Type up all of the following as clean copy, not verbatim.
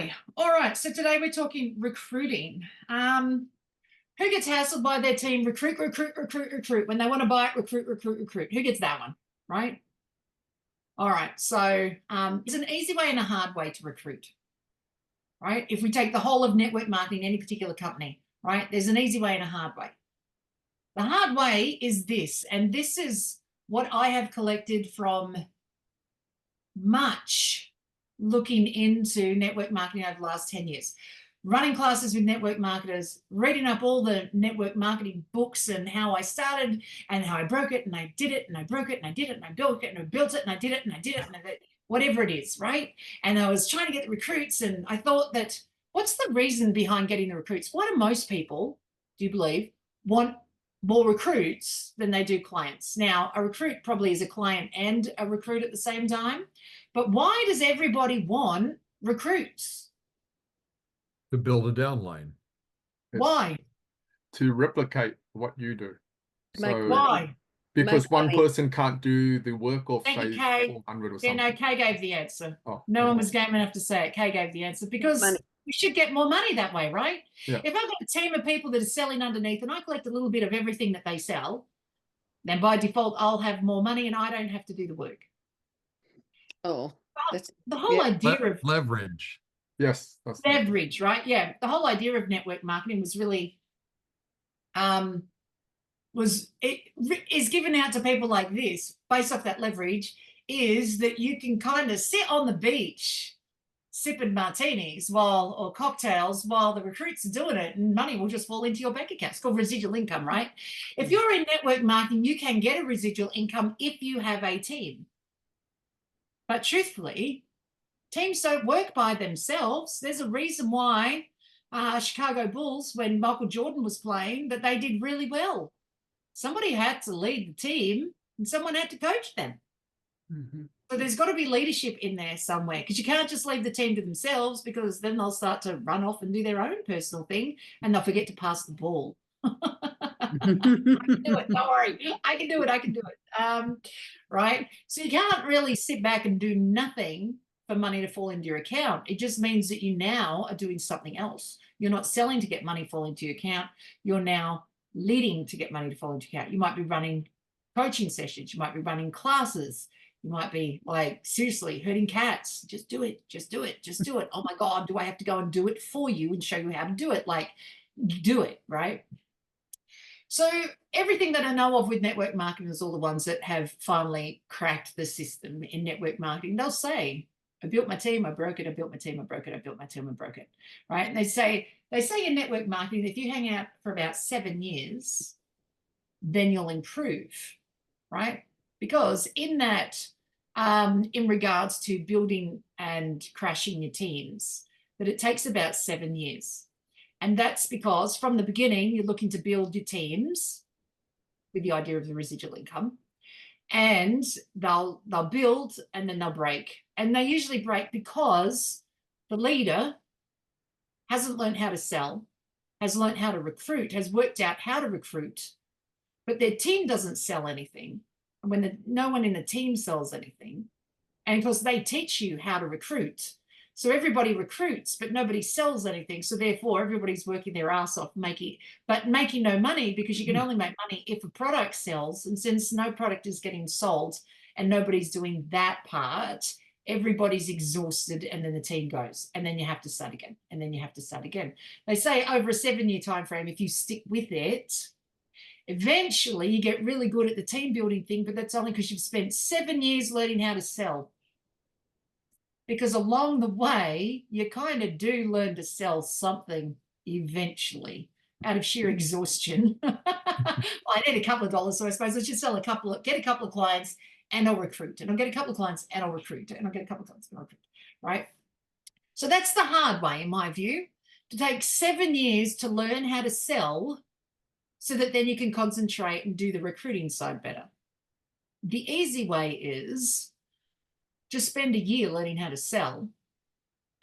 Okay, all right. So today we're talking recruiting. Who gets hassled by their team? Recruit, recruit, recruit, recruit. When they want to buy it, recruit, recruit, recruit. Who gets that one, right? All right. So it's an easy way and a hard way to recruit, right? If we take the whole of network marketing, any particular company, right? There's an easy way and a hard way. The hard way is this, and this is what I have collected from much looking into network marketing over the last 10 years, running classes with network marketers, reading up all the network marketing books and how I started and how I broke it and I did it and I broke it and I did it and I built it and I built it and I did it and I did it and I did it, whatever it is, right? And I was trying to get the recruits, and I thought that, what's the reason behind getting the recruits? Why do most people, do you believe, want more recruits than they do clients? Now, a recruit probably is a client and a recruit at the same time, but why does everybody want recruits? To build a downline. Why? To replicate what you do. So why? Because one person can't do the work of, Thank say, you, Kay. 400 or Yeah, something. no, Kay gave the answer. Oh, no one was game enough to say it. Kay gave the answer because we should get more money that way, right? Yeah. If I've got a team of people that are selling underneath and I collect a little bit of everything that they sell, then by default, I'll have more money and I don't have to do the work. Oh, that's the whole idea of leverage. Yes. That's leverage, right? Yeah. The whole idea of network marketing was really, is given out to people like this based off that leverage, is that you can kind of sit on the beach sipping martinis or cocktails while the recruits are doing it, and money will just fall into your bank account. It's called residual income, right? If you're in network marketing, you can get a residual income if you have a team. But truthfully, teams don't work by themselves. There's a reason why Chicago Bulls, when Michael Jordan was playing, that they did really well. Somebody had to lead the team and someone had to coach them. Mm-hmm. So there's got to be leadership in there somewhere, because you can't just leave the team to themselves, because then they'll start to run off and do their own personal thing and they'll forget to pass the ball. I can do it. Don't worry. I can do it. Right? So you can't really sit back and do nothing for money to fall into your account. It just means that you now are doing something else. You're not selling to get money fall into your account. You're now leading to get money to fall into your account. You might be running coaching sessions. You might be running classes. You might be like, seriously, herding cats. Just do it. Just do it. Just do it. Oh my God, do I have to go and do it for you and show you how to do it? Like, do it, right? So everything that I know of with network marketers, all the ones that have finally cracked the system in network marketing, they'll say, I built my team, I broke it, I built my team, I broke it, I built my team, I broke it, right? And they say in network marketing, if you hang out for about 7 years, then you'll improve, right? Because in that, in regards to building and crashing your teams, that it takes about 7 years. And that's because from the beginning, you're looking to build your teams with the idea of the residual income. And they'll build and then they'll break. And they usually break because the leader hasn't learned how to sell, has learned how to recruit, has worked out how to recruit, but their team doesn't sell anything. And when no one in the team sells anything, and of course they teach you how to recruit. So everybody recruits, but nobody sells anything. So therefore, everybody's working their ass off, making no money, because you can only make money if a product sells. And since no product is getting sold and nobody's doing that part, everybody's exhausted, and then the team goes, and then you have to start again, and then you have to start again. They say over a 7-year time frame, if you stick with it, eventually you get really good at the team building thing, but that's only because you've spent 7 years learning how to sell. Because along the way, you kind of do learn to sell something eventually out of sheer exhaustion. I need a couple of dollars, so I suppose I should get a couple of clients and I'll recruit. And I'll get a couple of clients and I'll recruit. And I'll get a couple of clients and I'll recruit, right? So that's the hard way, in my view, to take 7 years to learn how to sell so that then you can concentrate and do the recruiting side better. The easy way is just spend a year learning how to sell,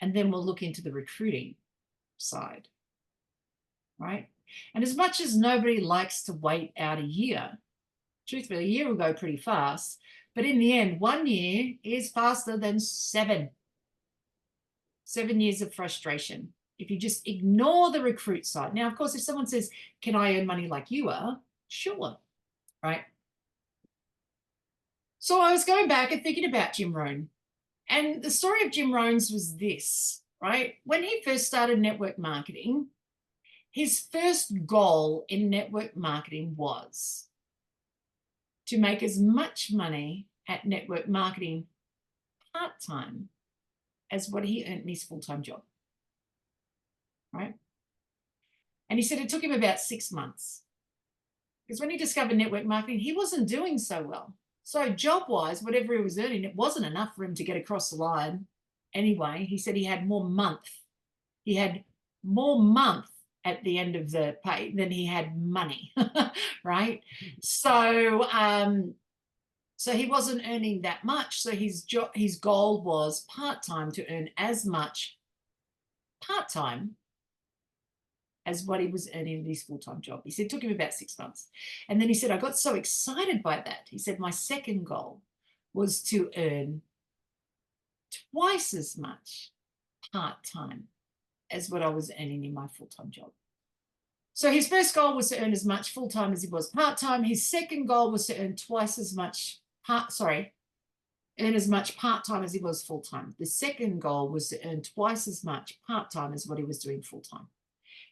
and then we'll look into the recruiting side, right? And as much as nobody likes to wait out a year, truthfully, a year will go pretty fast, but in the end, 1 year is faster than 7. 7 years of frustration. If you just ignore the recruit side. Now, of course, if someone says, can I earn money like you are? Sure, right? So I was going back and thinking about Jim Rohn. And the story of Jim Rohn's was this, right? When he first started network marketing, his first goal in network marketing was to make as much money at network marketing part-time as what he earned in his full-time job, right? And he said it took him about 6 months because when he discovered network marketing, he wasn't doing so well. So job-wise, whatever he was earning, it wasn't enough for him to get across the line. Anyway, he said he had more month. He had more month at the end of the pay than he had money, right? So, so he wasn't earning that much. So his goal was part-time to earn as much part-time as what he was earning in his full-time job. He said it took him about 6 months. And then he said, I got so excited by that. He said, my second goal was to earn twice as much part-time as what I was earning in my full-time job. So his first goal was to earn as much full-time as he was part-time. His second goal was to earn twice as much earn as much part-time as he was full-time. The second goal was to earn twice as much part-time as what he was doing full-time.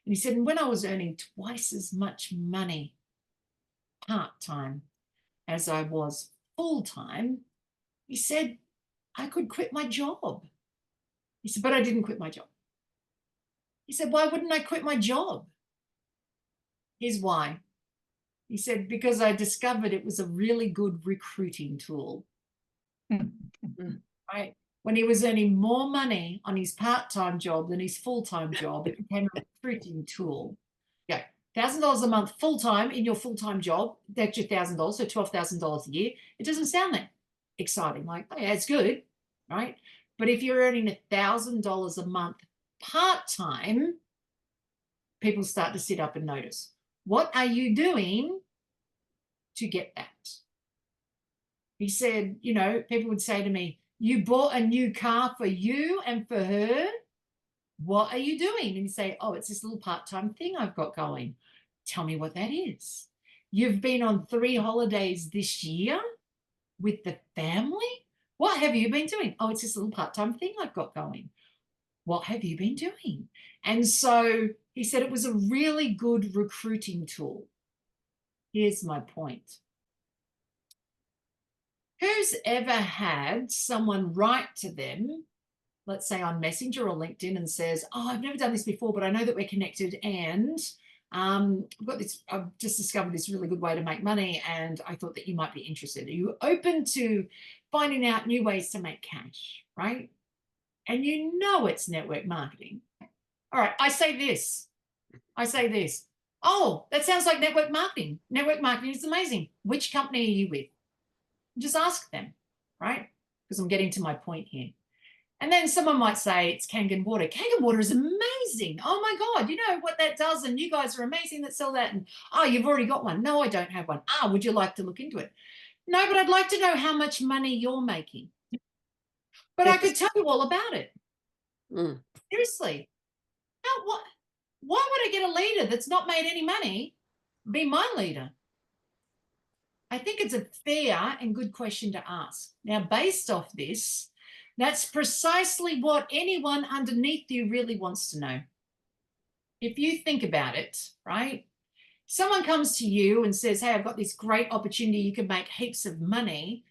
And he said, and when I was earning twice as much money part-time as I was full-time, he said, I could quit my job. He said, but I didn't quit my job. He said, why wouldn't I quit my job? Here's why. He said, because I discovered it was a really good recruiting tool. Right? When he was earning more money on his part-time job than his full-time job, it became a recruiting tool. Yeah, $1,000 a month full-time in your full-time job, that's your $1,000, so $12,000 a year. It doesn't sound that exciting. Like, oh, yeah, it's good, right? But if you're earning $1,000 a month part-time, people start to sit up and notice. What are you doing to get that? He said, you know, people would say to me, you bought a new car for you and for her. What are you doing? And you say, oh, it's this little part-time thing I've got going. Tell me what that is. You've been on 3 holidays this year with the family. What have you been doing? Oh, it's this little part-time thing I've got going. What have you been doing? And so he said it was a really good recruiting tool. Here's my point. Who's ever had someone write to them, let's say on Messenger or LinkedIn, and says, oh, I've never done this before, but I know that we're connected and I've just discovered this really good way to make money and I thought that you might be interested. Are you open to finding out new ways to make cash, right? And you know it's network marketing. All right, I say this. Oh, that sounds like network marketing. Network marketing is amazing. Which company are you with? Just ask them, right? Because I'm getting to my point here. And then someone might say it's Kangen water. Kangen water is amazing. Oh my God, you know what that does? And you guys are amazing that sell that. And oh, you've already got one. No, I don't have one. Ah, would you like to look into it? No, but I'd like to know how much money you're making. But I could tell you all about it. Seriously. Why would I get a leader that's not made any money be my leader? I think it's a fair and good question to ask. Now, based off this, that's precisely what anyone underneath you really wants to know. If you think about it, right? Someone comes to you and says, hey, I've got this great opportunity. You can make heaps of money.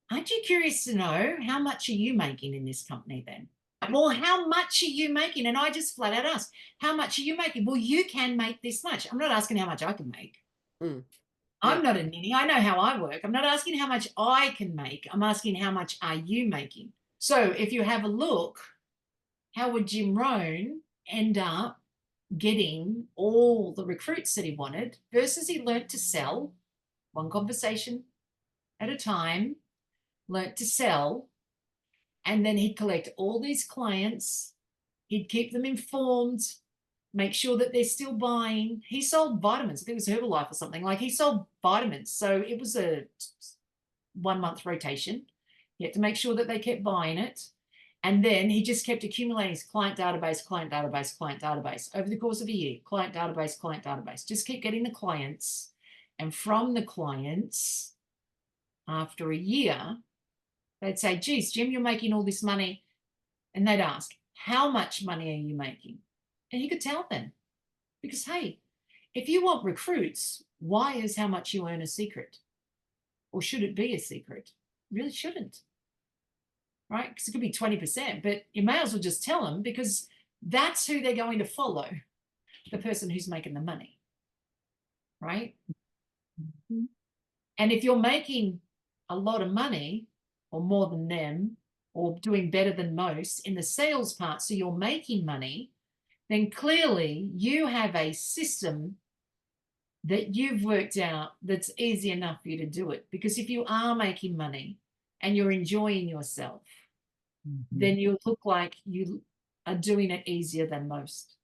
Aren't you curious to know how much are you making in this company then? Well, how much are you making? And I just flat out ask, how much are you making? Well, you can make this much. I'm not asking how much I can make. I'm not a ninny. I know how I work. I'm not asking how much I can make. I'm asking how much are you making? So if you have a look, how would Jim Rohn end up getting all the recruits that he wanted versus he learnt to sell one conversation at a time, learnt to sell, and then he'd collect all these clients. He'd keep them informed, make sure that they're still buying. He sold vitamins. I think it was Herbalife or something. Like he sold vitamins. So it was a 1 month rotation. He had to make sure that they kept buying it. And then he just kept accumulating his client database, client database, client database over the course of a year. Client database, client database. Just keep getting the clients. And from the clients, after a year, they'd say, geez, Jim, you're making all this money. And they'd ask, how much money are you making? And he could tell them. Because, hey, if you want recruits, why is how much you earn a secret? Or should it be a secret? It really shouldn't. Right? Because it could be 20%, but you may as well just tell them, because that's who they're going to follow, the person who's making the money. Right? Mhm. And if you're making a lot of money or more than them or doing better than most in the sales part, so you're making money, then clearly you have a system that you've worked out that's easy enough for you to do it. Because if you are making money and you're enjoying yourself, then you look like you are doing it easier than most.